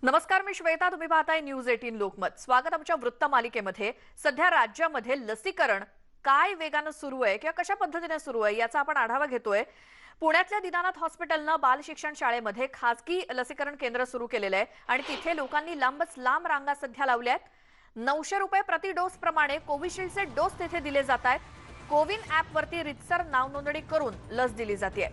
नमस्कार, मी श्वेता. तुम्ही पाहताय न्यूज 18 लोकमत. स्वागत आमच्या वृत्त मालिकेमध्ये. सध्या राज्यामध्ये लसीकरण काय वेगाने सुरू आहे किंवा कशा पद्धतीने सुरू आहे याचा आपण आढावा घेतोय. पुण्यातल्या दीनानाथ हॉस्पिटलनं बाल शिक्षण शाळेमध्ये खासगी लसीकरण केंद्र सुरू केलेलं आहे आणि तिथे लोकांनी लांबच लांब रांगा सध्या लावल्या आहेत. 900 रुपये प्रति डोस प्रमाणे कोविशिल्डचे डोस तिथे दिले जात आहेत. कोविन ॲपवरती रितसर नाव नोंदणी करून लस दिली जाते.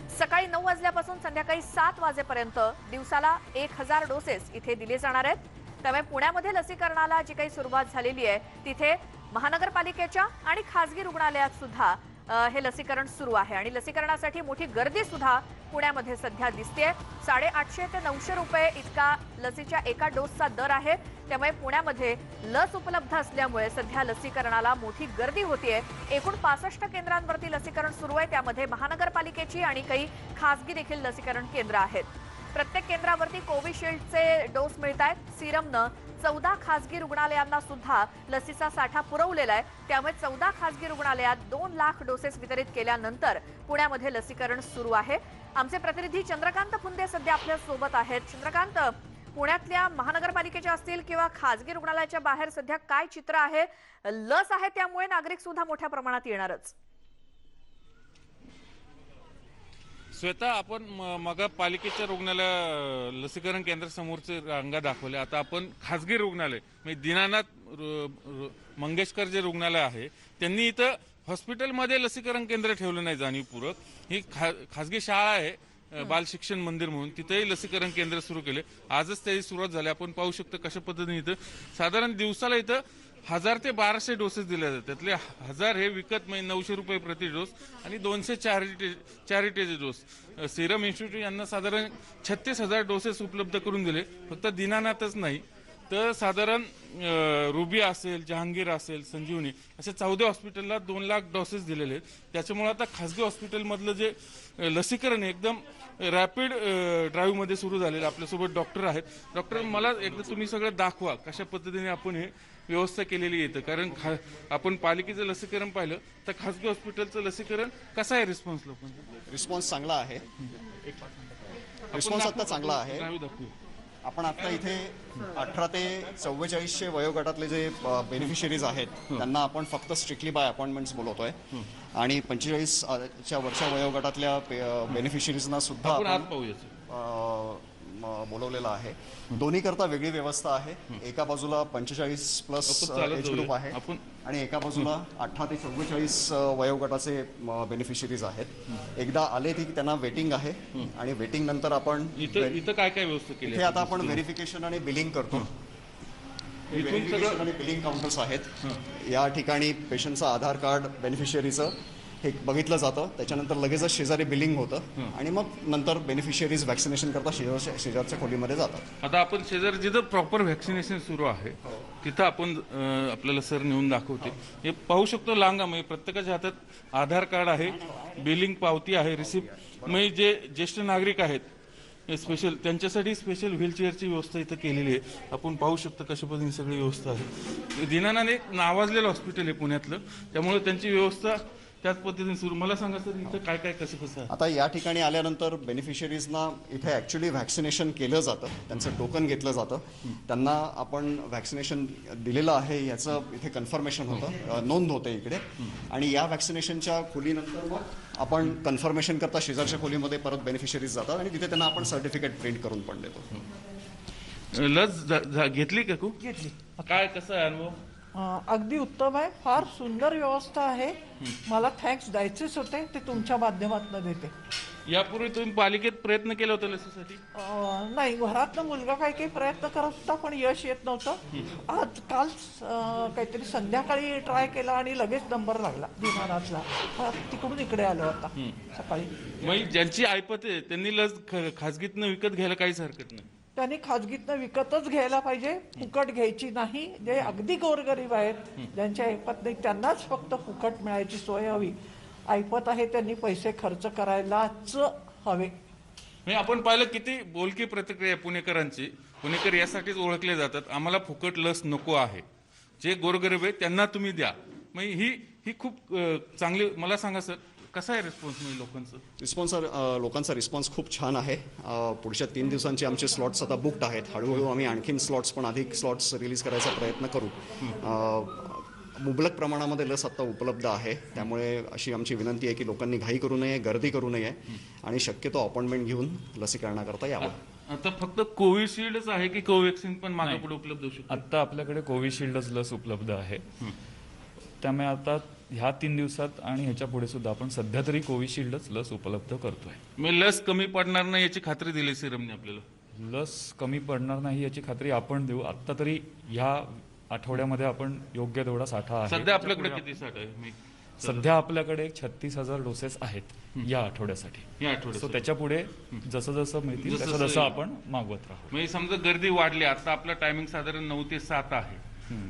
सकाळी 9 वाजल्यापासून संध्याकाळी 7 वाजेपर्यंत दिवसाला 1000 डोसेस इथे दिले जाणार आहेत. त्यामुळे पुण्यामध्ये लसीकरणाला जी काही सुरुवात झालेली आहे तिथे महानगरपालिकेच्या आणि खासगी रुग्णालयात सुद्धा हे लसीकरण सुरू आहे आणि लसीकरणासाठी मोठी गर्दी सुद्धा पुण्यामध्ये सध्या दिसतेय. 850 ते 900 रुपये इतका लसीच्या एका डोसचा दर आहे. त्यामुळे पुण्यामध्ये लस उपलब्ध असल्यामुळे सध्या लसीकरणाला मोठी गर्दी होतीये. एकूण 65 केंद्रांवरती लसीकरण सुरू आहे. त्यामध्ये महानगरपालिकेची आणि काही खासगी देखील लसीकरण केंद्र आहेत. प्रत्येक केंद्रावरती कोविशिल्डचे डोस मिळत आहेत. सिरमनं 14 खासगी रुग्णालयांना सुद्धा लसीचा साठा पुरवलेला आहे. त्यामुळे 14 खासगी रुग्णालयात 2 लाख डोसेस वितरित केल्यानंतर पुण्यामध्ये लसीकरण सुरू आहे. आमचे प्रतिनिधी चंद्रकांत फुंदे सध्या आपल्या सोबत आहेत. चंद्रकांत, पुण्यातल्या महानगरपालिकेच्या असतील किंवा खासगी रुग्णालयाच्या बाहेर सध्या काय चित्र आहे? लस आहे त्यामुळे नागरिक सुद्धा मोठ्या प्रमाणात येणारच. श्वेता, आपण मग पालिकेच्या रुग्णालय लसीकरण केंद्रासमोरचे रांगा दाखवल्या. आता आपण खासगी रुग्णालय म्हणजे दीनानाथ मंगेशकर जे रुग्णालय आहे त्यांनी इथं हॉस्पिटलमध्ये लसीकरण केंद्र ठेवलं नाही जाणीवपूर्वक. ही खासगी शाळा आहे बाल शिक्षण मंदिर म्हणून, तिथेही लसीकरण केंद्र सुरू केले. आजच त्याची सुरुवात झाली. आपण पाहू शकतो कशा पद्धतीने इथं साधारण दिवसाला इथं 1000 ते 1200 डोसेस दिले जातात. त्यातले 1000 हे विकत म्हणजे 900 रुपये प्रति डोस आणि 200 चॅरिटीचे डोस. सिरम इन्स्टिट्यूट यांना साधारण 36,000 डोसेस उपलब्ध करून दिले. फक्त दीनानाथच नाही तर साधारण रुबी असेल, जहांगीर असेल, संजीवनी अशा 14 हॉस्पिटलला 2 लाख डोसेस दिलेले आहेत. त्याच्यामुळे आता खासगी हॉस्पिटलमधलं जे लसीकरण एकदम रॅपिड ड्राईव्हमध्ये सुरू झालेलं. आपल्यासोबत डॉक्टर आहेत. डॉक्टर, मला एकदा तुम्ही सगळं दाखवा कशा पद्धतीने आपण हे व्यवस्था केलेली येतं. कारण आपण पालिकेचं लसीकरण पाहिलं तर खासगी हॉस्पिटलचं लसीकरण कसं आहे? रिस्पॉन्स लोकांचा रिस्पॉन्स चांगला आहे. रिस्पॉन्स आता चांगला आहे. आपण आता इथे 18 ते 44 वयोगटातले जे बेनिफिशरीज आहेत त्यांना आपण फक्त स्ट्रिक्टली बाय अपॉइंटमेंट्स बोलवतोय आणि 45च्या वरच्या वयोगटातल्या बेनिफिशरीजना सुद्धा आपण बोलवलेला आहे. दोन्ही करता वेगळी व्यवस्था आहे. एका बाजूला 45+ एज ग्रुप आहे आणि एका बाजूला 18 ते 44 वयोगटाचे बेनिफिशरीज आहेत. एकदा आले की त्यांना वेटिंग आहे आणि वेटिंग नंतर आपण इथं काय काय व्यवस्था केली हे आता आपण व्हेरिफिकेशन आणि बिलिंग करतो. व्हेरिफिकेशन आणि बिलिंग काउंटर्स आहेत. या ठिकाणी पेशंटचं आधार कार्ड बेनिफिशरीचं हे बघितलं जातं. त्याच्यानंतर लगेचच शेजारी बिलिंग होतं आणि मग नंतर बेनिफिशरीज व्हॅक्सिनेशन करता शेजारच्या खोलीमध्ये जातात. आता आपण शेजारी जिथं प्रॉपर व्हॅक्सिनेशन सुरू आहे तिथं आपण आपल्याला सर नेऊन दाखवते. हे पाहू शकतो लांगा म्हणजे प्रत्येकाच्या हातात आधार कार्ड आहे, बिलिंग पावती आहे, रिसिप्ट. म्हणजे जे ज्येष्ठ नागरिक आहेत स्पेशल त्यांच्यासाठी स्पेशल व्हीलचेअरची व्यवस्था इथं केलेली आहे. आपण पाहू शकतो कशा पद्धतीने सगळी व्यवस्था आहे. दीनानाथ एक नावाजलेलं हॉस्पिटल आहे पुण्यातलं, त्यामुळे त्यांची व्यवस्था त्याच पद्धतीने सुरू. मला सांगा सर इथं काय काय कसं आता या ठिकाणी आल्यानंतर बेनिफिशरीजना इथे ॲक्च्युली व्हॅक्सिनेशन केलं जातं. त्यांचं टोकन घेतलं जातं. त्यांना आपण व्हॅक्सिनेशन दिलेलं आहे याचं इथे कन्फर्मेशन होतं, नोंद होते इकडे. आणि या व्हॅक्सिनेशनच्या खोलीनंतर मग आपण कन्फर्मेशन करता शेजारच्या खोलीमध्ये परत बेनिफिशरीज जातात आणि तिथे त्यांना आपण सर्टिफिकेट प्रिंट करून पण देतो. लस घेतली का तू? घेतली. काय कसं आहे अनुभव? अगदी उत्तम आहे. फार सुंदर व्यवस्था आहे. मला थँक्स द्यायचेच होते, ते तुमच्या माध्यमातून देते. यापूर्वी तुम्ही पालिकेत प्रयत्न केला होता लसीसाठी? नाही, घरातनं मुलगा काही प्रयत्न करत होता पण यश येत नव्हतं. आज काल काहीतरी संध्याकाळी ट्राय केला आणि लगेच नंबर लागला दीनानाथला. तिकडून इकडे आलो होता सकाळी. मग ज्यांची ऐपत आहे त्यांनी लस खासगीतनं विकत घ्यायला काहीच हरकत नाही. त्यांनी खाजगीतनं विकतच घ्यायला पाहिजे, फुकट घ्यायची नाही. जे अगदी गोरगरीब आहेत, ज्यांच्या ऐपत नाही, त्यांनाच फक्त फुकट मिळायची सोय हवी. ऐपत आहे त्यांनी पैसे खर्च करायलाच हवे. म्हणजे आपण पाहिलं किती बोलकी प्रतिक्रिया पुणेकरांची. पुणेकर यासाठीच ओळखले जातात, आम्हाला फुकट लस नको आहे. जे गोरगरीब आहे त्यांना तुम्ही द्या. म्हणजे ही खूप चांगली. मला सांगा सर, कसा आहे रिस्पॉन्स म्हणजे लोकांचा रिस्पॉन्स खूप छान आहे. पुढच्या 3 दिवसांचे आमचे स्लॉट्स आता बुकड आहेत. हळूहळू आम्ही आणखीन स्लॉट्स पण अधिक स्लॉट्स रिलीज करायचा प्रयत्न करू. मुबलक प्रमाणामध्ये लस आता उपलब्ध आहे, त्यामुळे अशी आमची विनंती आहे की लोकांनी घाई करू नये, गर्दी करू नये आणि शक्यतो अपॉइंटमेंट घेऊन लसीकरणाकरता यावं. आता फक्त कोविशिल्डच आहे की कोवॅक्सिन पण मागे पुढे उपलब्ध होऊ शकतो? आता आपल्याकडे कोविशिल्डच लस उपलब्ध आहे. त्यामुळे आता ह्या 3 दिवसात आणि ह्याच्या पुढे सुद्धा आपण सध्या तरी कोविशिल्डच लस उपलब्ध करतोय. मी लस कमी पडणार नाही याची खात्री दिली सिरमने आपल्याला. लस कमी पडणार नाही याची खात्री आपण देऊ. आता तरी ह्या आठवड्यामध्ये आपण योग्य तेवढा साठा आहे. सध्या आपल्याकडे किती साठा आहे? सध्या आपल्याकडे 36,000 डोसेस आहेत या आठवड्यासाठी. या आठवड्यात सो त्याच्या पुढे जसं जसं मिळतील तसं तसं आपण मागवत राहू. म्हणजे समजा गर्दी वाढली, आता आपला टायमिंग साधारण 9 ते 7 आहे,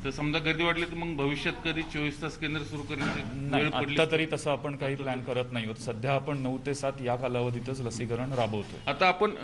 तर समजा गर्दी वाढली तर मग भविष्यात कधी 24 तास केंद्र सुरू करण्याची नाही, वेळ पडली? आता तरी तसं आपण काही प्लॅन करत नाही आहोत. सध्या आपण 9 ते 7 या कालावधीतच लसीकरण राबवतो. आता आपण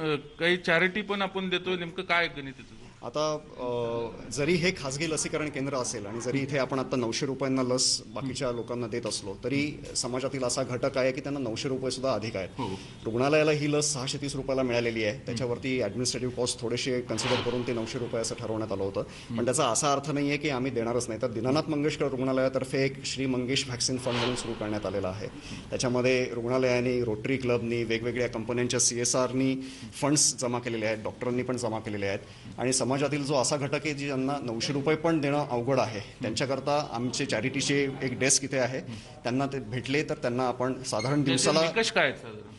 काही चॅरिटी पण आपण देतोय, नेमकं काय गणित आहे तुझं? आता जरी हे खाजगी लसीकरण केंद्र असेल आणि जरी इथे आपण आता 900 रुपयांना लस बाकीच्या लोकांना देत असलो, तरी समाजातील असा घटक आहे की त्यांना 900 रुपये सुद्धा अधिक आहेत. रुग्णालयाला ही लस 630 रुपयाला मिळालेली आहे. त्याच्यावरती ॲडमिनिस्ट्रेटिव्ह कॉस्ट थोडेसे कन्सिडर करून ते 900 रुपये असं ठरवण्यात आलं होतं. पण त्याचा असा अर्थ नाही आहे की आम्ही देणारच नाही. तर दीनानाथ मंगेशकर रुग्णालयातर्फे एक श्री मंगेश व्हॅक्सिन फंड म्हणून सुरू करण्यात आलेला आहे. त्याच्यामध्ये रुग्णालयाने, रोटरी क्लबनी, वेगवेगळ्या कंपन्यांच्या CSRनी फंड्स जमा केलेले आहेत, डॉक्टरांनी पण जमा केलेले आहेत. आणि समाजातील जो असा घटक आहे जी ज्यांना 900 रुपये पण देणं अवघड आहे, त्यांच्याकरता आमचे चॅरिटीचे एक डेस्क इथे आहे. त्यांना ते भेटले तर त्यांना आपण साधारण दिवसाला निकष काय आहेत साधारण?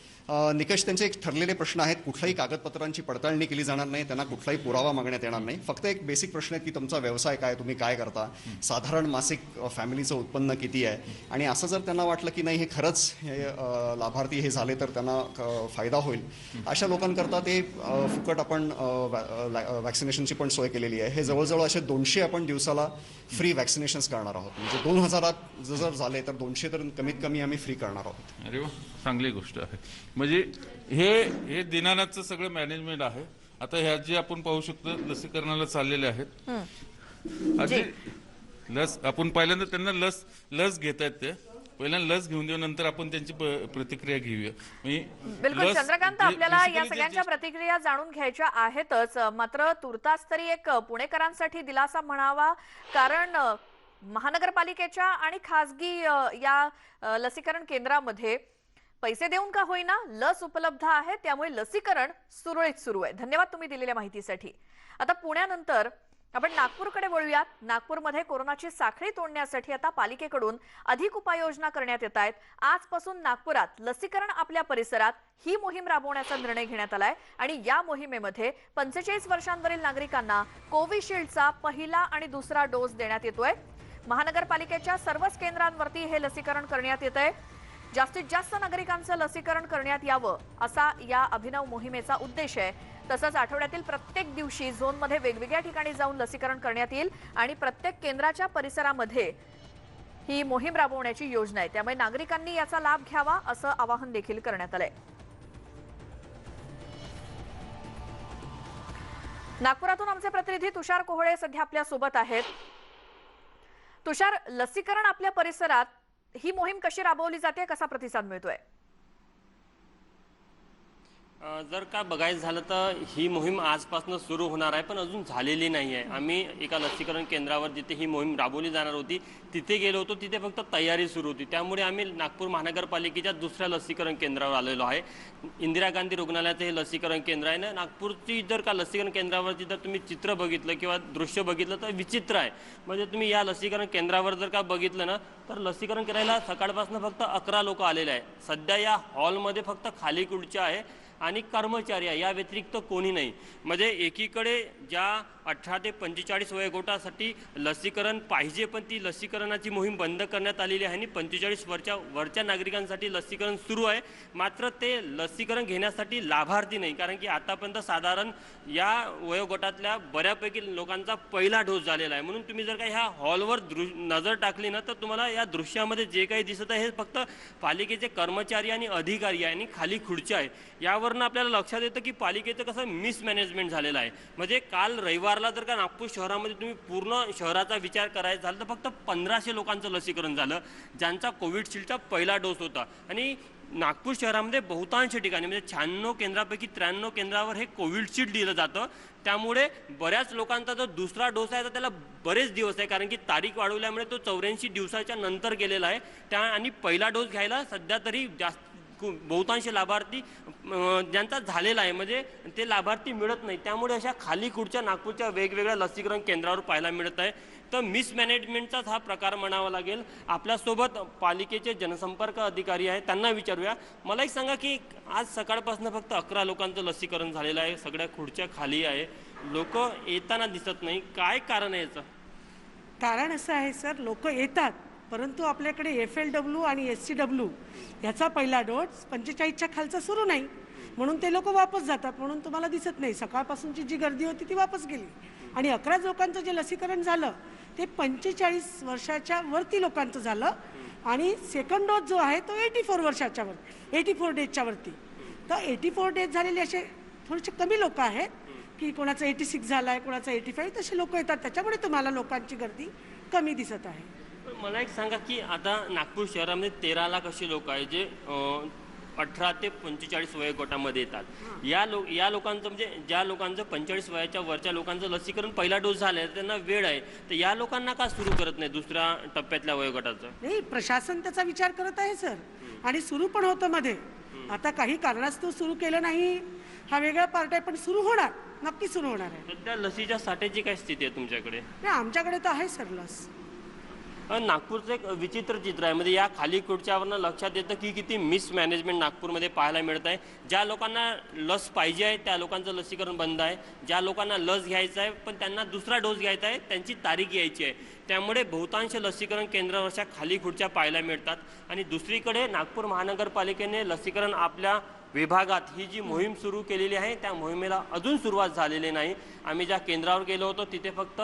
निकष त्यांचे एक ठरलेले प्रश्न आहेत. कुठल्याही कागदपत्रांची पडताळणी केली जाणार नाही, त्यांना कुठलाही पुरावा मागण्यात येणार नाही. फक्त एक बेसिक प्रश्न आहे की तुमचा व्यवसाय काय, तुम्ही काय करता, साधारण मासिक फॅमिलीचं उत्पन्न किती आहे. आणि असं जर त्यांना वाटलं की नाही हे खरंच हे लाभार्थी हे झाले तर त्यांना फायदा होईल, अशा लोकांकरता ते फुकट आपण वॅक्सिनेशनची पण सोय केलेली आहे. हे जवळजवळ असे 200 आपण दिवसाला फ्री वॅक्सिनेशन्स करणार आहोत. म्हणजे 2000 जर झाले तर 200 तर कमीत कमी आम्ही फ्री करणार आहोत. अरे वा, चांगली गोष्ट आहे. म्हणजे हे दीनानाथचं सगळं मॅनेजमेंट आहे. आता ह्या जे आपण पाहू शकतो लसीकरणाला चाललेले आहेत. आधी लस आपण पहिल्यांदा त्यांना लस घेत आहेत. ते पहिल्यांदा लस घेऊन देऊ, नंतर आपण त्यांची प्रतिक्रिया घेऊया. बिलकुल चंद्रकांत, आपल्याला या सगळ्यांच्या प्रतिक्रिया जाणून घ्यायच्या आहेतच. मात्र तुर्तास तरी एक पुणेकरांसाठी दिलासा म्हणावा, कारण महानगरपालिकेच्या आणि खासगी या लसीकरण केंद्रामध्ये पैसे देऊन का होईना लस उपलब्ध आहे, त्यामुळे लसीकरण सुरळीत सुरू आहे. धन्यवाद तुम्ही दिलेल्या माहितीसाठी. आता पुण्यानंतर आपण नागपूरकडे वळूयात. नागपूरमध्ये कोरोनाची साखळी तोडण्यासाठी आता पालिकेकडून अधिक उपाययोजना करण्यात येत आहेत. आजपासून नागपुरात लसीकरण आपल्या परिसरात ही मोहीम राबवण्याचा निर्णय घेण्यात आलाय आणि या मोहिमेमध्ये 45 वर्षांवरील नागरिकांना कोविशिल्डचा पहिला आणि दुसरा डोस देण्यात येतोय. महानगरपालिकेच्या सर्वच केंद्रांवरती हे लसीकरण करण्यात येत आहे. जास्तीत जास्त नागरिकांचं लसीकरण करण्यात यावं असा या अभिनव मोहिमेचा उद्देश आहे. तसंच आठवड्यातील प्रत्येक दिवशी झोनमध्ये वेगवेगळ्या ठिकाणी जाऊन लसीकरण करण्यात येईल आणि प्रत्येक केंद्राच्या परिसरामध्ये ही मोहीम राबवण्याची योजना आहे. त्यामुळे नागरिकांनी याचा लाभ घ्यावा असं आवाहन देखील करण्यात आलंय. नागपुरातून आमचे प्रतिनिधी तुषार कोहळे सध्या आपल्या सोबत आहेत. तुषार, लसीकरण आपल्या परिसरात ही मोहीम कशी राबवली जाते, कसा प्रतिसाद मिळतोय? जर का बघायचं झालं तर ही मोहीम आजपासून सुरू होणार आहे, पण अजून झालेली नाही आहे. आम्ही एका लसीकरण केंद्रावर जिथे ही मोहीम राबवली जाणार होती तिथे गेलो होतो. तिथे फक्त तयारी सुरू होती. त्यामुळे आम्ही नागपूर महानगरपालिकेच्या दुसऱ्या लसीकरण केंद्रावर आलेलो आहे. इंदिरा गांधी रुग्णालयाचं हे लसीकरण केंद्र आहे ना. नागपूरची जर का लसीकरण केंद्रावरची जर तुम्ही चित्र बघितलं किंवा दृश्य बघितलं तर विचित्र आहे. म्हणजे तुम्ही या लसीकरण केंद्रावर जर का बघितलं ना तर लसीकरण करायला सकाळपासून फक्त 11 लोक आलेले आहे. सध्या या हॉलमध्ये फक्त खाली खुर्च्या आहे आणि कर्मचारी आहे, या व्यतिरिक्त कोणी नाही. म्हणजे एकीकडे ज्या 18 ते 45 वयोगटासाठी लसीकरण पाहिजे, पण ती लसीकरणाची मोहीम बंद करण्यात आलेली आहे आणि 45 वरच्या नागरिकांसाठी लसीकरण सुरू आहे. मात्र ते लसीकरण घेण्यासाठी लाभार्थी नाही, कारण की आतापर्यंत साधारण या वयोगटातल्या बऱ्यापैकी लोकांचा पहिला डोस झालेला आहे. म्हणून तुम्ही जर का ह्या हॉलवर नजर टाकली ना तर तुम्हाला या दृश्यामध्ये जे काही दिसत आहे हे फक्त पालिकेचे कर्मचारी आणि अधिकारी आहे आणि खाली खुर्च्या आहे. यावरनं आपल्याला आपल्याला लक्षात येतं की पालिकेचं कसं मिसमॅनेजमेंट झालेलं आहे. म्हणजे काल रविवारला जर का नागपूर शहरामध्ये तुम्ही पूर्ण शहराचा विचार करायचा झाला तर फक्त 1500 लोकांचं लसीकरण झालं, ज्यांचा कोविडशिल्डचा पहिला डोस होता. आणि नागपूर शहरामध्ये बहुतांश ठिकाणी म्हणजे 96 केंद्रापैकी 93 केंद्रावर हे कोविडशील्ड दिलं जातं. त्यामुळे बऱ्याच लोकांचा जो दुसरा डोस आहे तर त्याला बरेच दिवस आहे, कारण की तारीख वाढवल्यामुळे तो 84 दिवसाच्या नंतर गेलेला आहे. आणि पहिला डोस घ्यायला सध्या तरी जास्त बहुतांश लाभार्थी ज्यांचा झालेला आहे म्हणजे ते लाभार्थी मिळत नाही. त्यामुळे अशा खाली खुर्च्या नागपूरच्या वेगवेगळ्या लसीकरण केंद्रावर पाहायला मिळत आहे. तर मिसमॅनेजमेंटचाच हा प्रकार म्हणावा लागेल. आपल्यासोबत पालिकेचे जनसंपर्क अधिकारी आहेत, त्यांना विचारूया. मला एक सांगा की आज सकाळपासून फक्त 11 लोकांचं लसीकरण झालेलं आहे, सगळ्या खुर्च्या खाली आहे, लोक येताना दिसत नाही, काय कारण आहे याचं? कारण असं आहे सर, लोक येतात परंतु आपल्याकडे FLW आणि SCW ह्याचा पहिला डोस 45च्या खालचा सुरू नाही, म्हणून ते लोक वापस जातात, म्हणून तुम्हाला दिसत नाही. सकाळपासूनची जी गर्दी होती ती वापस गेली. आणि 11 लोकांचं जे लसीकरण झालं ते 45 वर्षाच्या वरती लोकांचं झालं आणि सेकंड डोस जो आहे तो 84 वर्षाच्या वर 84 डेजच्या वरती. तर 84 डेज झालेले असे थोडेसे कमी लोक आहेत की कोणाचं 86 झालं आहे, कोणाचं 85, तसे लोक येतात. त्याच्यामुळे तुम्हाला लोकांची गर्दी कमी दिसत आहे. मला एक सांगा की आता नागपूर शहरामध्ये 13 लाख असे लोक आहेत जे 18 ते 45 वयोगटामध्ये येतात. या लोकांचं म्हणजे ज्या लोकांचं 45 वयाच्या वरच्या लोकांचं लसीकरण पहिला डोस झाला आहे त्यांना वेळ आहे, तर या लोकांना का सुरू करत नाही दुसऱ्या टप्प्यातल्या वयोगटाचं? नाही, प्रशासन त्याचा विचार करत आहे सर, आणि सुरू पण होतं मध्ये. आता काही कारणास्तव सुरू केलं नाही हा वेगळा पार्ट आहे, पण सुरू होणार, नक्की सुरू होणार आहे. सध्या लसीच्या साठ्याची काय स्थिती आहे तुमच्याकडे? नाही, आमच्याकडे तर आहे सर लस. नागपूरचं एक विचित्र चित्र आहे. म्हणजे या खाली खुर्च्यावरनं लक्षात येतं की किती मिसमॅनेजमेंट नागपूरमध्ये पाहायला मिळत आहे. ज्या लोकांना लस पाहिजे आहे त्या लोकांचं लसीकरण बंद आहे, ज्या लोकांना लस घ्यायचं आहे पण त्यांना दुसरा डोस घ्यायचा आहे त्यांची तारीख यायची आहे. त्यामुळे बहुतांश लसीकरण केंद्रावर अशा खाली खुर्च्या पाहायला मिळतात. आणि दुसरीकडे नागपूर महानगरपालिकेने लसीकरण आपल्या विभागात ही जी मोहीम सुरू केलेली आहे त्या मोहिमेला अजून सुरुवात झालेली नाही. आम्ही ज्या केंद्रावर गेलो होतो तिथे फक्त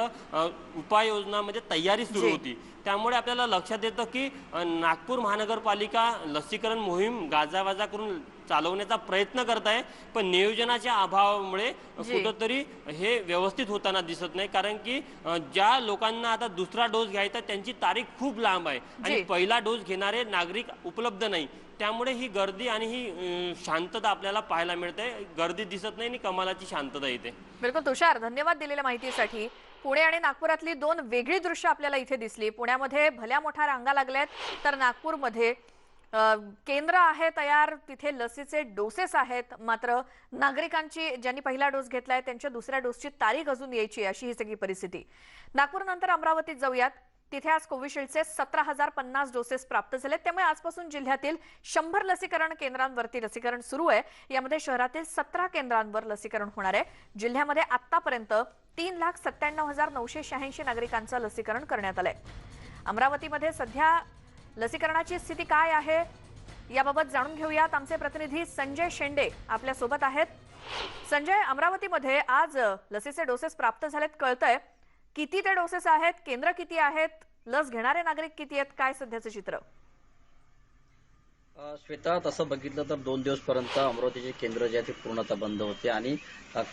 उपाययोजना म्हणजे तयारी सुरू होती. त्यामुळे आपल्याला लक्षात येतं की नागपूर महानगरपालिका लसीकरण मोहीम गाजावाजा करून चालवण्याचा प्रयत्न करत आहे, पण नियोजनाच्या अभावामुळे कुठंतरी हे व्यवस्थित होताना दिसत नाही. कारण की ज्या लोकांना आता दुसरा डोस घ्यायचा त्यांची तारीख खूप लांब आहे आणि पहिला डोस घेणारे नागरिक उपलब्ध नाही. त्यामुळे ही गर्दी आणि ही शांतता आपल्याला पाहायला मिळते. गर्दी दिसत नाही आणि कमालाची शांतता येते. बिलकुल तुषार, धन्यवाद दिलेल्या माहितीसाठी. पुणे आणि नागपुरातली दोन वेगळी दृश्य आपल्याला इथे दिसली. पुण्यामध्ये भल्या मोठ्या रांगा लागल्यात, तर नागपूरमध्ये केंद्र आहे तयार, तिथे लसीचे डोसेस आहेत, मात्र नागरिकांची ज्यांनी पहिला डोस घेतलाय त्यांच्या दुसऱ्या डोसची तारीख अजून यायची, अशी ही सगळी परिस्थिती. नागपूरनंतर अमरावतीत जाऊयात. तिथे आज कोविशिल्डचे 17,050 डोसेस प्राप्त झाले. त्यामुळे आजपासून जिल्ह्यातील 100 लसीकरण केंद्रांवरती लसीकरण सुरू आहे. यामध्ये शहरातील 17 केंद्रांवर लसीकरण होणार आहे. जिल्ह्यामध्ये आतापर्यंत 3,97,986 नागरिकांचं लसीकरण करण्यात आलंय. अमरावतीमध्ये सध्या लसीकरणाची स्थिती काय आहे याबाबत जाणून घेऊयात. आमचे प्रतिनिधी संजय शेंडे आपल्या सोबत आहेत. संजय, अमरावतीमध्ये आज लसीचे डोसेस प्राप्त झालेत कळतंय. किती ते डोसेस आहेत, केंद्र किती आहेत, लस घेणारे नागरिक किती आहेत, काय सध्याचं चित्र? श्वेता, तसं बघितलं तर 2 दिवसपर्यंत अमरावतीचे केंद्र जे आहे ते पूर्णतः बंद होते आणि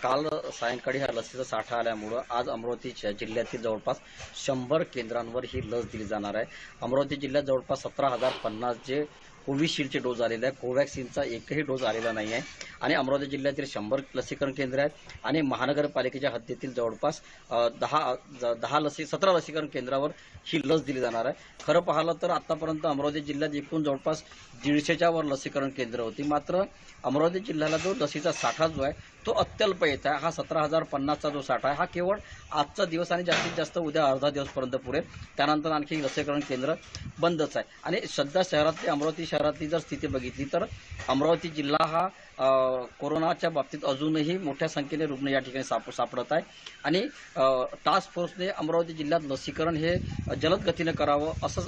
काल सायंकाळी हा लसीचा साठा आल्यामुळं आज अमरावती जिल्ह्यातील जवळपास 100 केंद्रांवर ही लस दिली जाणार आहे. अमरावती जिल्ह्यात जवळपास 17,050 जे कोविशिल्डचे डोस आलेले आहे, कोवॅक्सिनचा एकही डोस आलेला नाही आहे. आणि अमरावती जिल्ह्यातील 100 लसीकरण केंद्र आहेत आणि महानगरपालिकेच्या हद्दीतील जवळपास 17 लसीकरण केंद्रावर ही लस दिली जाणार आहे. खरं पाहिलं तर आतापर्यंत अमरावती जिल्ह्यात एकूण जवळपास 150च्या वर लसीकरण केंद्र होती. मात्र अमरावती जिल्ह्याला जो लसीचा साठा जो आहे तो अत्यल्प येत आहे. हा 17,050चा जो साठा आहे हा केवळ आजचा दिवस आणि जास्तीत जास्त उद्या अर्धा दिवसपर्यंत पुरेल. त्यानंतर आणखी लसीकरण केंद्र बंदच आहे. आणि सध्या शहरातली अमरावती शहरातली जर स्थिती बघितली तर अमरावती जिल्हा हा कोरोनाच्या बाबतीत अजूनही मोठ्या संख्येने रुग्ण या ठिकाणी सापडत आहे. आणि टास्क फोर्सने अमरावती जिल्ह्यात लसीकरण हे जलद गतीने करावं असं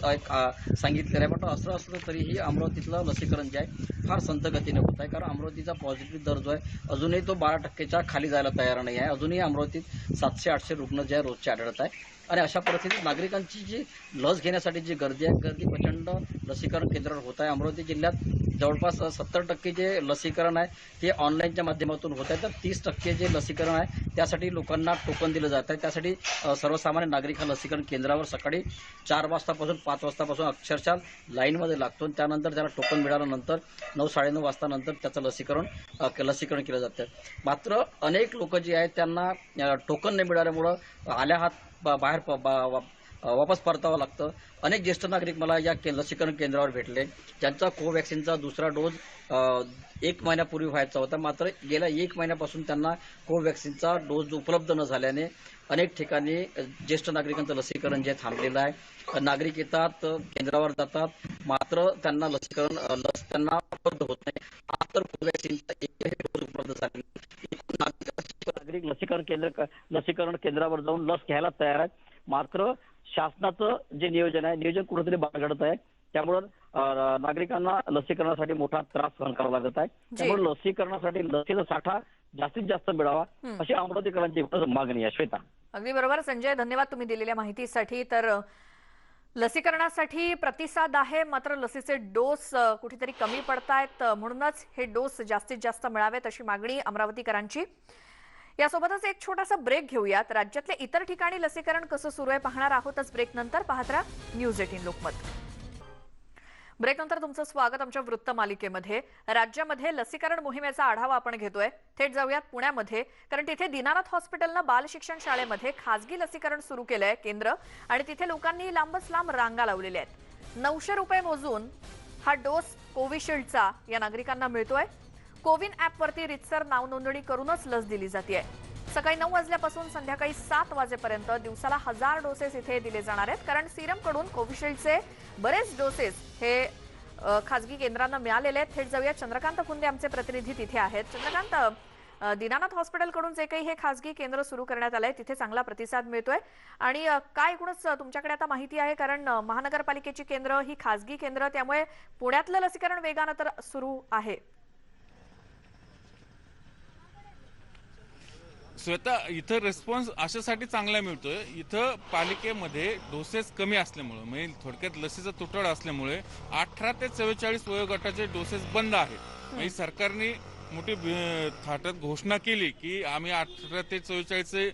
सांगितलेलं आहे. पण असं असलं तरीही अमरावतीतलं लसीकरण जे आहे फार संथ गतीने होत आहे. कारण अमरावतीचा पॉझिटिव्ह दर जो आहे अजूनही तो 12%च्या खाली जायला तयार नाही आहे. अजूनही अमरावतीत 700-800 रुग्ण जे आहे रोजचे आढळत आहे. आणि अशा परिस्थितीत नागरिकांची जी लस घेण्यासाठी जी गर्दी आहे, गर्दी प्रचंड लसीकरण केंद्रावर होत आहे. अमरावती जिल्ह्यात जवळपास 70% जे लसीकरण आहे ते ऑनलाईनच्या माध्यमातून होत आहे, तर 30% जे लसीकरण आहे त्यासाठी लोकांना टोकन दिलं जात आहे. त्यासाठी सर्वसामान्य नागरिक हा लसीकरण केंद्रावर सकाळी 4 वाजतापासून 5 वाजतापासून अक्षरशः लाईनमध्ये लागतो. त्यानंतर त्याला टोकन मिळाल्यानंतर 9-9:30 वाजतानंतर त्याचं लसीकरण केलं जातं. मात्र अनेक लोक जे आहेत त्यांना टोकन नाही मिळाल्यामुळं आल्या हात बाहेर वापस परतावं लागतं. अनेक ज्येष्ठ नागरिक मला या लसीकरण केंद्रावर भेटले, ज्यांचा कोवॅक्सिनचा दुसरा डोस 1 महिन्यापूर्वी व्हायचा होता. मात्र गेल्या 1 महिन्यापासून त्यांना कोवॅक्सिनचा डोस उपलब्ध न झाल्याने अनेक ठिकाणी ज्येष्ठ नागरिकांचं लसीकरण जे थांबलेलं आहे. नागरिक येतात, केंद्रावर जातात, मात्र त्यांना लस त्यांना उपलब्ध होत नाही. आज तर कोवॅक्सिनचा एकही डोस उपलब्ध झालेला नागरिक लसीकरण केंद्रावर जाऊन लस घ्यायला तयार आहेत. मात्र शासनाचं जे नियोजन कुठेतरी बाळगडत आहे. त्यामुळं नागरिकांना लसीकरणासाठी मोठा त्रास सहन करावा लागत आहे. त्यामुळे लसीकरणासाठी लसीचा साठा जास्तीत जास्त मिळावा अशी अमरावतीकरांची मागणी आहे. श्वेता, अगदी बरोबर संजय, धन्यवाद तुम्ही दिलेल्या माहितीसाठी. तर लसीकरणासाठी प्रतिसाद आहे, मात्र लसीचे डोस कुठेतरी कमी पडतायत, म्हणूनच हे डोस जास्तीत जास्त मिळावेत अशी मागणी अमरावतीकरांची. यासोबतच एक छोटासा ब्रेक घेऊयात. राज्यातल्या इतर ठिकाणी लसीकरण कसं सुरू आहे पाहणार आहोतच ब्रेक नंतर. पाहत राहा न्यूज18 लोकमत. ब्रेक नंतर तुमचं स्वागत आमच्या वृत्त मालिकेमध्ये. राज्यामध्ये लसीकरण मोहिमेचा आढावा आपण घेतोय. थेट जाऊयात पुण्यामध्ये, कारण तिथे दीनानाथ हॉस्पिटलनं बाल शिक्षण शाळेमध्ये खासगी लसीकरण सुरू केलंय केंद्र, आणि तिथे लोकांनी लांबच लांब रांगा लावलेल्या आहेत. 900 रुपये मोजून हा डोस कोविशिल्डचा या नागरिकांना मिळतोय. कोविन ॲपवरती रितसर नाव नोंदणी करूनच लस दिली जाते. सकाळी 9 वाजल्यापासून संध्याकाळी 7 वाजेपर्यंत दिवसाला 1000 डोसेस इथे दिले जाणार आहेत, कारण सिरमकडून कोविशिल्डचे बरेच डोसेस हे खासगी केंद्रांना मिळालेले आहेत. थेट जाऊया, चंद्रकांत फुंदे आमचे प्रतिनिधी तिथे आहेत. चंद्रकांत, दीनानाथ हॉस्पिटलकडून जे काही हे खासगी केंद्र सुरू करण्यात आलंय तिथे चांगला प्रतिसाद मिळतोय, आणि काय एकूणच तुमच्याकडे आता माहिती आहे, कारण महानगरपालिकेची केंद्र ही खासगी केंद्र, त्यामुळे पुण्यातलं लसीकरण वेगानं तर सुरू आहे. स्वतः इथं रिस्पॉन्स अशासाठी चांगला मिळतोय, इथं पालिकेमध्ये डोसेस कमी असल्यामुळे, म्हणजे थोडक्यात लसीचा तुटवडा असल्यामुळे 18 ते 44 वयोगटाचे डोसेस बंद आहेत. म्हणजे सरकारने मोठी थाटात घोषणा केली की आम्ही 18 ते 44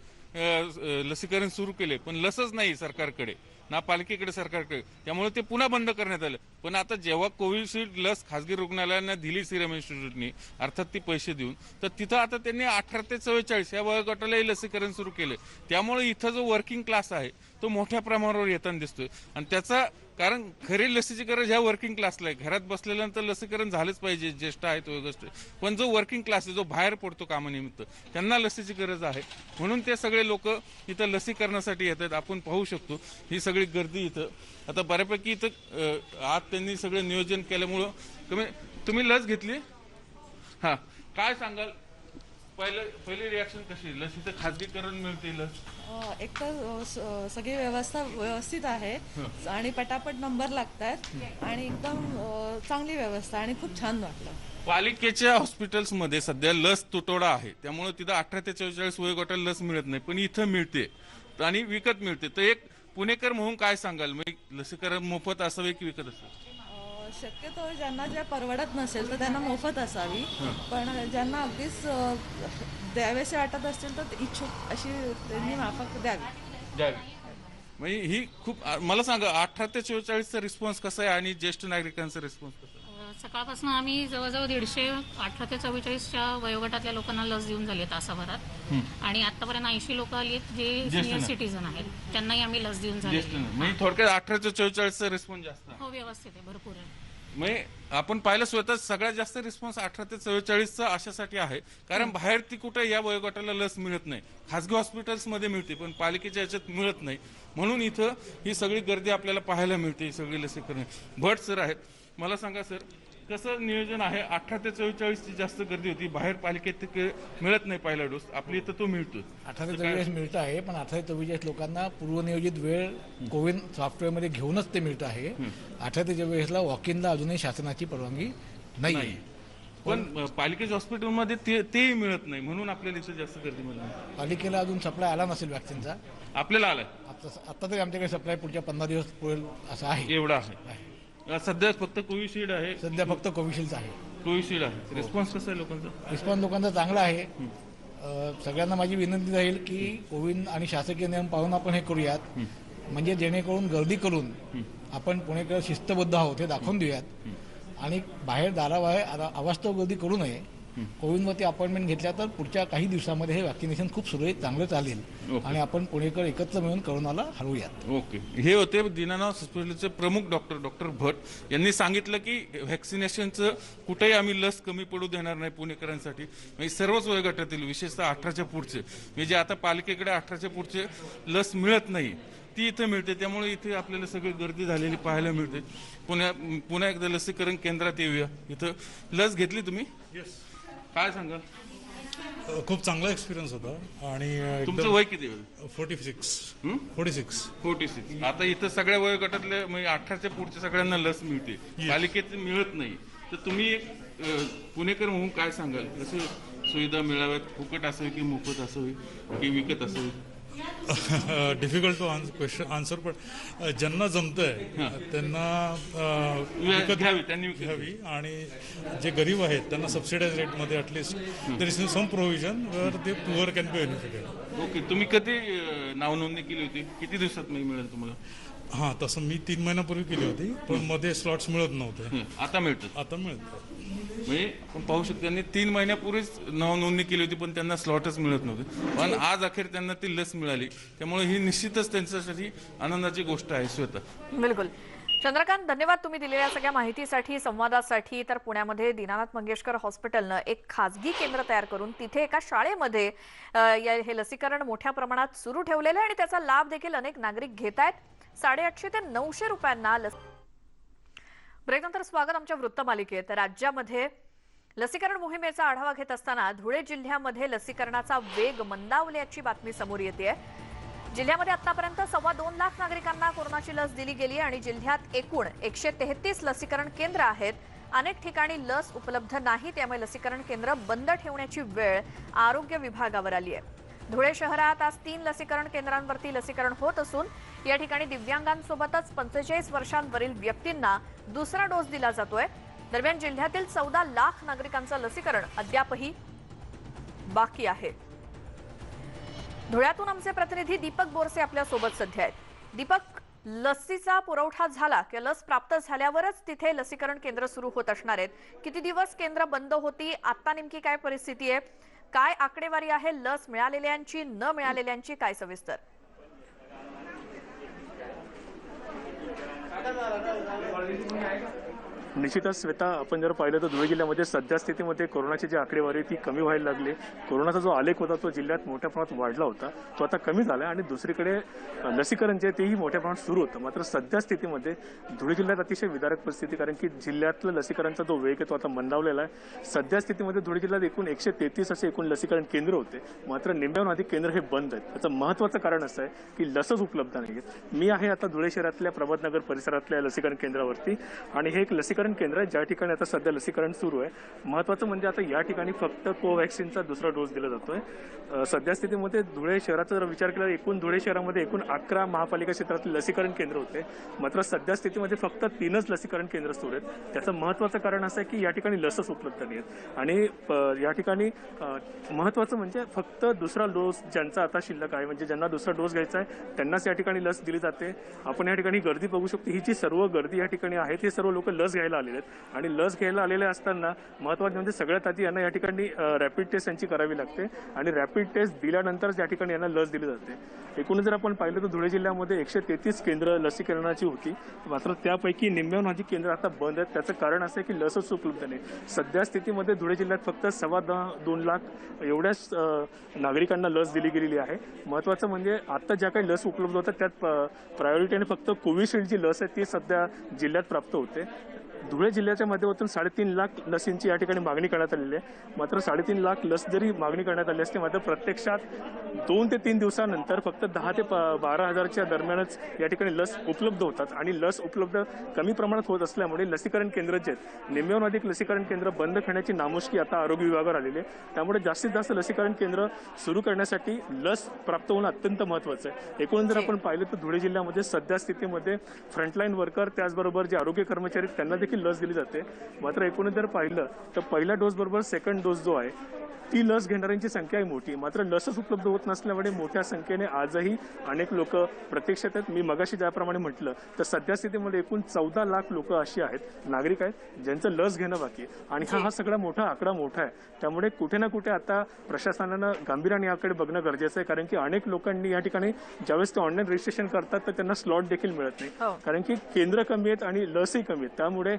लसीकरण सुरू केले, पण लसच नाही सरकारकडे, ना पालिकेकडे सरकारकडे, त्यामुळे ते पुन्हा बंद करण्यात आलं. पण आता जेव्हा कोविशिल्ड लस खासगी रुग्णालयांना दिली सिरम इन्स्टिट्यूटनी, अर्थात ती पैसे देऊन, तर तिथं आता त्यांनी 18 ते 44 या वयोगटालाही लसीकरण सुरू केलं. त्यामुळे इथं जो वर्किंग क्लास आहे तो मोठ्या प्रमाणावर येताना दिसतोय, आणि त्याचा कारण खरी लसीची गरज ह्या वर्किंग क्लासला आहे. घरात बसलेल्यानंतर लसीकरण झालंच पाहिजे, ज्येष्ठ आहेत वयोगस्ट, पण जो वर्किंग क्लास आहे, जो बाहेर पडतो कामानिमित्त, त्यांना लसीची गरज आहे. म्हणून ते सगळे लोक इथं लसीकरणासाठी येतात. आपण पाहू शकतो ही सगळी गर्दी इथं. आता बऱ्यापैकी इथं आज त्यांनी सगळं नियोजन केल्यामुळं. तुम्ही लस घेतली? हा, काय सांगाल? पहिली रिॲक्शन कशी? लसीचं खाजगीकरण मिळते लस? एक तर सगळी व्यवस्था व्यवस्थित आहे आणि पटापट नंबर लागतात आणि एकदम चांगली व्यवस्था आणि खूप छान वाटलं. पालिकेच्या हॉस्पिटल्समध्ये सध्या लस तुटवडा आहे, त्यामुळे तिथं 18 ते 44 वयोगटाला लस मिळत नाही, पण इथं मिळते आणि विकत मिळते. तर एक पुणेकर म्हणून काय सांगाल, म्हणजे लसीकरण मोफत असावे की विकत असावे? शक्यतो ज्यांना ज्या परवडत नसेल तर त्यांना मोफत असावी, पण ज्यांना अगदीच द्यावेसे वाटत असतील तर इच्छुक अशी त्यांनी माफक द्यावी. म्हणजे ही खूप. मला सांगा, 18 ते 44चा रिस्पॉन्स कसा आहे आणि ज्येष्ठ नागरिकांचा रिस्पॉन्स कसा आहे? सकाळपासून आम्ही जवळजवळ 150 18 ते 44च्या वयोगटातल्या लोकांना लस देऊन झाली तासाभरात, आणि आतापर्यंत 80 लोक आली आहेत जे सिनियर सिटीजन आहेत, त्यांनाही आम्ही लस देऊन झाली. म्हणजे थोडक्यात 18 ते 44चा रिस्पॉन्स जास्त आहे. हो, व्यवस्थित आहे, भरपूर आहे. म्हणजे आपण पाहिलं स्वतः सगळ्यात जास्त रिस्पॉन्स 18 ते 44चा अशासाठी आहे, कारण बाहेर ती कुठे या वयोगटाला लस मिळत नाही. खासगी हॉस्पिटल्समध्ये मिळते, पण पालिकेच्या याच्यात मिळत नाही. म्हणून इथं ही सगळी गर्दी आपल्याला पाहायला मिळते, ही सगळी लसीकरण. भट सर आहेत, मला सांगा सर, कसं नियोजन आहे? 18 ते 44ची जास्त गर्दी होती, बाहेर पालिकेत मिळत नाही पहिला डोस, आपली इथं तो मिळतो. 18 ते 44 मिळत आहे, पण 18 ते 44 लोकांना पूर्वनियोजित वेळ कोविन सॉफ्टवेअरमध्ये घेऊनच ते मिळतं आहे. 18 ते 44ला वॉक इनला अजूनही शासनाची परवानगी नाही. पण पालिकेच्या हॉस्पिटलमध्ये तेही मिळत नाही, म्हणून आपल्याला इथं जास्त गर्दी मिळत. पालिकेला अजून सप्लाय आला नसेल वॅक्सिनचा. आपल्याला आलाय आता तरी आमच्याकडे सप्लाय पुढच्या 15 दिवस पुढेल असं आहे. एवढा आहे. सध्या फक्त कोविशिल्ड आहे. सध्या फक्त कोविशिल्ड आहे. कोविशिल्ड आहे. रिस्पॉन्स कसा आहे लोकांचा? रिस्पॉन्स लोकांचा चांगला आहे. सगळ्यांना माझी विनंती राहील की कोविड आणि शासकीय नियम पाळून आपण हे करूयात, म्हणजे जेणेकरून गर्दी करून आपण पुणेकर शिस्तबद्ध आहोत हे दाखवून देऊयात आणि बाहेर दाराबाहेर अवास्तव गर्दी करू नये. कोविडवरती अपॉइंटमेंट घेतल्या तर पुढच्या काही दिवसामध्ये हे वॅक्सिनेशन खूप सुरळीत चांगलं चालेल आणि आपण पुणेकर एकत्र मिळून करोनाला हरवूयात. ओके. हे होते दीनानाथ हॉस्पिटलचे प्रमुख डॉक्टर भट यांनी सांगितलं की व्हॅक्सिनेशनचं कुठेही आम्ही लस कमी पडू देणार नाही पुणेकरांसाठी. म्हणजे सर्वच वयोगटातील विशेषतः 18च्या पुढचे, म्हणजे आता पालिकेकडे 18च्या पुढचे लस मिळत नाही, ती इथे मिळते. त्यामुळे इथे आपल्याला सगळी गर्दी झालेली पाहायला मिळते. पुन्हा एकदा लसीकरण केंद्रात येऊया. इथं लस घेतली तुम्ही? काय सांगाल? खूप चांगला एक्सपिरियन्स होता. आणि तुमचं वय किती? 46. आता इथं सगळ्या वयोगटातल्या म्हणजे 18च्या पुढच्या सगळ्यांना लस मिळते, पालिकेत मिळत नाही. तर तुम्ही पुणेकर म्हणून काय सांगाल? कसे सुविधा मिळाव्यात? फुकट असावी की मोफत असावी की विकत असावी? डिफिकल्ट टू आन्सर, पण ज्यांना जमतंय त्यांना घ्यावी आणि जे गरीब आहेत त्यांना सबसिडाइज रेटमध्ये at least there is some provision where the poor can be benefited. Okay. तुम्ही कधी नाव नोंदणी केली होती? किती दिवसात मिळेल तुम्हाला? हां, तसं मी 3 महिन्यापूर्वी केली होती, पण मध्ये स्लॉट्स मिळत नव्हते. आता मिळतात? आता मिळतात. म्हणजे आपण पाहू शकतो त्यांनी 3 महिन्यापूर्वीच नाव नोंदणी केली होती, पण त्यांना स्लॉटच मिळत नव्हते. पण आज अखेर त्यांना ती लस मिळाली, त्यामुळे ही निश्चितच त्यांच्यासाठी आनंदाची गोष्ट आहे. श्वेता. बिलकुल. चंद्रकांत, धन्यवाद तुम्ही दिलेल्या सगळ्या माहितीसाठी, संवादासाठी. तर पुण्यामध्ये दीनानाथ मंगेशकर हॉस्पिटलनं एक खाजगी केंद्र तयार करून तिथे एका शाळेमध्ये हे लसीकरण मोठ्या प्रमाणात सुरू ठेवलेलं आहे आणि त्याचा लाभ देखील अनेक नागरिक घेत आहेत. 850 ते 900 रुपयांना ब्रेकनंतर स्वागत आमच्या वृत्तमालिकेत. राज्यामध्ये लसीकरण मोहिमेचा आढावा घेत असताना धुळे जिल्ह्यामध्ये लसीकरणाचा वेग मंदावल्याची बातमी समोर येते. जिल्ह्यामध्ये आतापर्यंत 2.25 लाख नागरिकांना कोरोनाची लस दिली गेली आणि जिल्ह्यात एकूण 133 लसीकरण केंद्र आहेत. अनेक ठिकाणी लस उपलब्ध नाही, त्यामुळे लसीकरण केंद्र बंद ठेवण्याची वेळ आरोग्य विभागावर आली आहे. धुळे शहरात आज 3 लसीकरण केंद्रांवरती लसीकरण होत असून या ठिकाणी दिव्यांगांसोबतच 45 वर्षांवरील व्यक्तींना दुसरा डोस दिला जातोय. दरम्यान जिल्ह्यातील 14 लाख नागरिकांचं लसीकरण अद्यापही बाकी आहे. धुळ्यातून आमचे प्रतिनिधी दीपक बोरसे आपल्या सोबत सध्या आहेत. दीपक, लसीचा पुरवठा झाला किंवा लस प्राप्त झाल्यावरच तिथे लसीकरण केंद्र सुरू होत असणार आहेत. किती दिवस केंद्र बंद होती? आता नेमकी काय परिस्थिती आहे? काय आकडेवारी आहे लस मिळालेल्यांची, न मिळालेल्यांची? काय सविस्तर? निश्चितच श्वेता, आपण जर पाहिलं तर धुळे जिल्ह्यामध्ये सध्या स्थितीमध्ये कोरोनाची जी आकडेवारी ती कमी व्हायला लागली. कोरोनाचा जो आलेख होता तो जिल्ह्यात मोठ्या प्रमाणात वाढला होता, तो आता कमी झाला आणि दुसरीकडे लसीकरण जे तेही मोठ्या प्रमाणात सुरू होतं. मात्र सध्या स्थितीमध्ये धुळे जिल्ह्यात अतिशय विदारक परिस्थिती, कारण की जिल्ह्यातलं लसीकरणचा जो वेग आहे तो आता मंदावलेला आहे. सध्या स्थितीमध्ये धुळे जिल्ह्यात एकूण 133 असे एकूण लसीकरण केंद्र होते, मात्र निम्म्याहून अधिक केंद्र हे बंद आहेत. त्याचं महत्त्वाचं कारण असं आहे की लसच उपलब्ध नाही आहेत. मी आहे आता धुळे शहरातल्या प्रभातनगर परिसरातल्या लसीकरण केंद्रावरती आणि हे एक लसीकरण केंद्र आहे ज्या ठिकाणी आता सध्या लसीकरण सुरू आहे. महत्त्वाचं म्हणजे आता या ठिकाणी फक्त कोवॅक्सिनचा दुसरा डोस दिला जातोय. सध्या स्थितीमध्ये धुळे शहराचा जर विचार केला, एकूण धुळे शहरामध्ये एकूण 11 महापालिका क्षेत्रातले लसीकरण केंद्र होते, मात्र सध्या स्थितीमध्ये फक्त 3च लसीकरण केंद्र सुरू आहेत. त्याचं महत्त्वाचं कारण असं आहे की या ठिकाणी लसच उपलब्ध नाही आहेत आणि या ठिकाणी महत्त्वाचं म्हणजे फक्त दुसरा डोस ज्यांचा आता शिल्लक आहे, म्हणजे ज्यांना दुसरा डोस घ्यायचा आहे त्यांनाच या ठिकाणी लस दिली जाते. आपण या ठिकाणी गर्दी बघू शकतो. ही जी सर्व गर्दी या ठिकाणी आहेत, हे सर्व लोक लस घ्यायला आलेले आहेत आणि लस घ्यायला आलेले असताना महत्त्वाचं म्हणजे सगळ्यात आधी यांना या ठिकाणी रॅपिड टेस्ट यांची करावी लागते आणि रॅपिड टेस्ट दिल्यानंतर या ठिकाणी यांना लस दिली जाते. एकूण जर आपण पाहिलं तर धुळे जिल्ह्यामध्ये 133 केंद्र लसीकरणाची होती, मात्र त्यापैकी निम्म्याहून अधिक केंद्र आता बंद आहेत. त्याचं कारण असं आहे की लसच उपलब्ध नाही. सध्या स्थितीमध्ये धुळे जिल्ह्यात फक्त 2.25 लाख एवढ्याच नागरिकांना लस दिली गेलेली आहे. महत्त्वाचं म्हणजे आता ज्या काही लस उपलब्ध होतात त्यात प्रायोरिटीने फक्त कोविशिल्डची लस आहे ती सध्या जिल्ह्यात प्राप्त होते. धुळे जिल्ह्याच्या माध्यमातून 3.5 लाख लसींची या ठिकाणी मागणी करण्यात आलेली आहे. मात्र 3.5 लाख लस जरी मागणी करण्यात आली असते, मात्र प्रत्यक्षात 2 ते 3 दिवसानंतर फक्त 10 ते 12,000च्या दरम्यानच या ठिकाणी लस उपलब्ध होतात आणि लस उपलब्ध कमी प्रमाणात होत असल्यामुळे लसीकरण केंद्र जे आहेत, निम्म्याहून अधिक लसीकरण केंद्र बंद करण्याची नामुष्की आता आरोग्य विभागावर आलेली आहे. त्यामुळे जास्तीत जास्त लसीकरण केंद्र सुरू करण्यासाठी लस प्राप्त होणं अत्यंत महत्त्वाचं आहे. एकूण जर आपण पाहिलं तर धुळे जिल्ह्यामध्ये सध्या स्थितीमध्ये फ्रंटलाईन वर्कर त्याचबरोबर जे आरोग्य कर्मचारी त्यांना देखील लस दिली जाते. मात्र एकूण जर पाहिलं तर पहिल्या डोस बरोबर सेकंड डोस जो आहे ती लस घेणाऱ्यांची संख्या मोठी, मात्र लसच उपलब्ध होत नसल्यामुळे मोठ्या संख्येने आजही अनेक लोक प्रतीक्षेत आहेत. मी मगाशी ज्याप्रमाणे म्हटलं तर सध्या स्थितीमध्ये एकूण 14 लाख लोक अशी आहेत, नागरिक आहेत ज्यांचं लस घेणं बाकी आहे आणि हा सगळा आकडा मोठा आहे. त्यामुळे कुठे ना कुठे आता प्रशासनानं गांभीर्याने याकडे बघणं गरजेचं आहे, कारण की अनेक लोकांनी या ठिकाणी ज्यावेळेस ते ऑनलाईन रजिस्ट्रेशन करतात तर त्यांना स्लॉट देखील मिळत नाही, कारण की केंद्र कमी आहेत आणि लसही कमी आहेत. त्यामुळे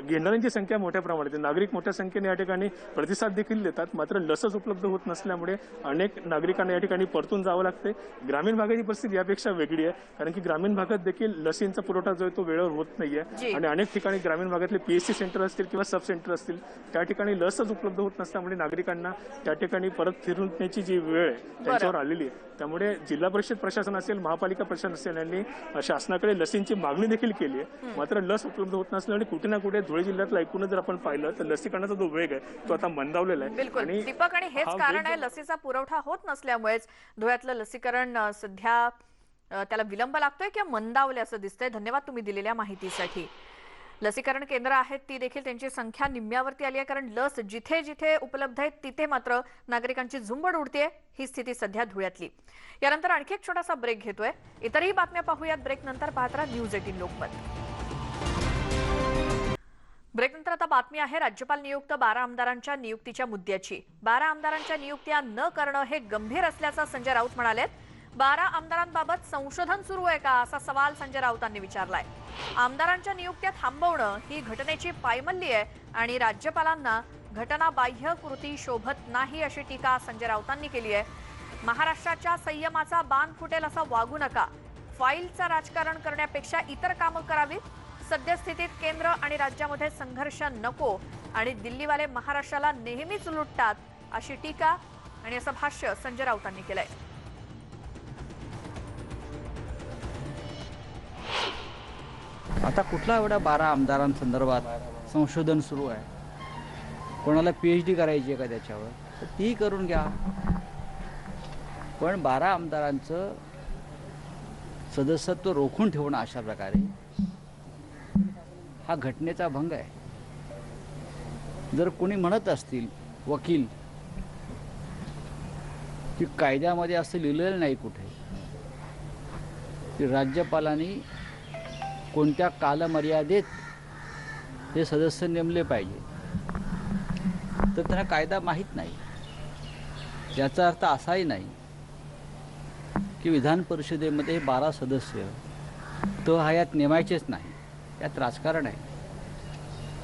घेणाऱ्यांची संख्या मोठ्या प्रमाणात आहे. नागरिक मोठ्या संख्येने या ठिकाणी प्रतिसाद देखील देतात, मात्र लसच उपलब्ध होत नसल्यामुळे अनेक नागरिकांना या ठिकाणी परतून जावं लागते. ग्रामीण भागाची परिस्थिती यापेक्षा वेगळी आहे, कारण की ग्रामीण भागात देखील लसींचा पुरवठा जो आहे तो वेळेवर होत नाहीये आणि अनेक ठिकाणी ग्रामीण भागातले PSC सेंटर असतील किंवा सब सेंटर असतील त्या ठिकाणी लसच उपलब्ध होत नसल्यामुळे नागरिकांना त्या ठिकाणी परत फिरण्याची जी वेळ आहे त्यांच्यावर आलेली आहे. त्यामुळे जिल्हा परिषद प्रशासन असेल, महापालिका प्रशासन असेल यांनी शासनाकडे लसींची मागणी देखील केली आहे, मात्र लस उपलब्ध होत नसल्यामुळे कुठे ना कुठे धुळे जिल्ह्यातला एकूणच जर आपण पाहिलं तर लसीकरणाचा जो वेग आहे तो आता मंदावलेला आहे. बिलकुल दीपक, आणि हेच कारण आहे लसीचा पुरवठा होत नसल्यामुळेच धुळ्यातलं लसीकरण सध्या त्याला विलंब लागतोय किंवा मंदावले असं दिसतंय. धन्यवाद तुम्ही दिलेल्या माहितीसाठी. लसीकरण केंद्र आहेत ती देखील त्यांची संख्या निम्म्यावरती आली आहे, कारण लस जिथे जिथे उपलब्ध आहे तिथे मात्र नागरिकांची झुंबड उडतेय. ही स्थिती सध्या धुळ्यातली. यानंतर आणखी एक छोटासा ब्रेक घेतोय. इतरही बातम्या पाहूयात ब्रेक नंतर. पाहत राहा न्यूज 18 लोकमत. ब्रेक नंतर आता बातमी आहे राज्यपाल नियुक्त 12 आमदारांच्या नियुक्तीच्या मुद्द्याची. 12 आमदारांच्या नियुक्त्या न करणं हे गंभीर असल्याचं संजय राऊत म्हणालेत. 12 आमदारांबाबत संशोधन सुरू आहे का असा सवाल संजय राऊतांनी विचारलाय. आमदारांच्या नियुक्त्या थांबवणं ही घटनेची पायमल्ली आहे आणि राज्यपालांना घटनाबाह्य कृती शोभत नाही अशी टीका संजय राऊतांनी केली आहे. महाराष्ट्राच्या संयमाचा बांध फुटेल असं वागू नका. फाईलचं राजकारण करण्यापेक्षा इतर कामं करावीत. सद्यस्थितीत केंद्र आणि राज्यामध्ये संघर्ष नको आणि दिल्लीवाले महाराष्ट्राला नेहमीच लुटतात अशी टीका आणि असं भाष्य संजय राऊतांनी केलंय. आता कुठला एवढ्या 12 आमदारांसंदर्भात संशोधन सुरू आहे? कोणाला PhD करायची आहे का त्याच्यावर, तर तीही करून घ्या. पण 12 आमदारांचं सदस्यत्व रोखून ठेवणं अशा प्रकारे हा घटनेचा भंग आहे. जर कोणी म्हणत असतील वकील की कायद्यामध्ये असं लिहिलेलं नाही कुठे की राज्यपालांनी कोणत्या कालमर्यादेत हे सदस्य नेमले पाहिजे, तर त्यांना कायदा माहीत नाही. याचा अर्थ असाही नाही की विधान परिषदेमध्ये 12 सदस्य तहयात नेमायचेच नाही. यात राजकारण आहे.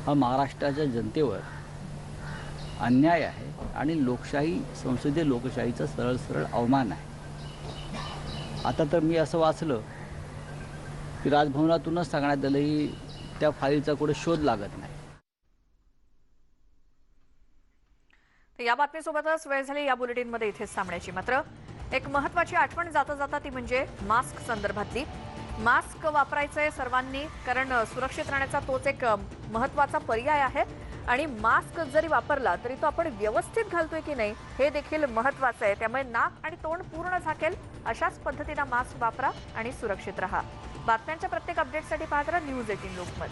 हा महाराष्ट्राच्या जनतेवर अन्याय आहे आणि लोकशाही, संसदीय लोकशाहीचा सरळ सरळ अवमान आहे. आता तर मी असं वाचलं की राजभवनातूनच सांगण्यात आलं की त्या फाईलचा कुठे शोध लागत नाही. या बातमीसोबतच वेळ झाली या बुलेटिनमध्ये इथेच थांबण्याची. मात्र एक महत्त्वाची आठवण जाता जाता ती म्हणजे मास्क संदर्भातली. मास्क वापरायचंय सर्वांनी, कारण सुरक्षित राहण्याचा तोच एक महत्त्वाचा पर्याय आहे आणि मास्क जरी वापरला तरी तो आपण व्यवस्थित घालतोय की नाही हे देखील महत्त्वाचं आहे. त्यामुळे नाक आणि तोंड पूर्ण झाकेल अशाच पद्धतीनं मास्क वापरा आणि सुरक्षित राहा. बातम्यांच्या प्रत्येक अपडेटसाठी पाहत राहा न्यूज 18 लोकमत.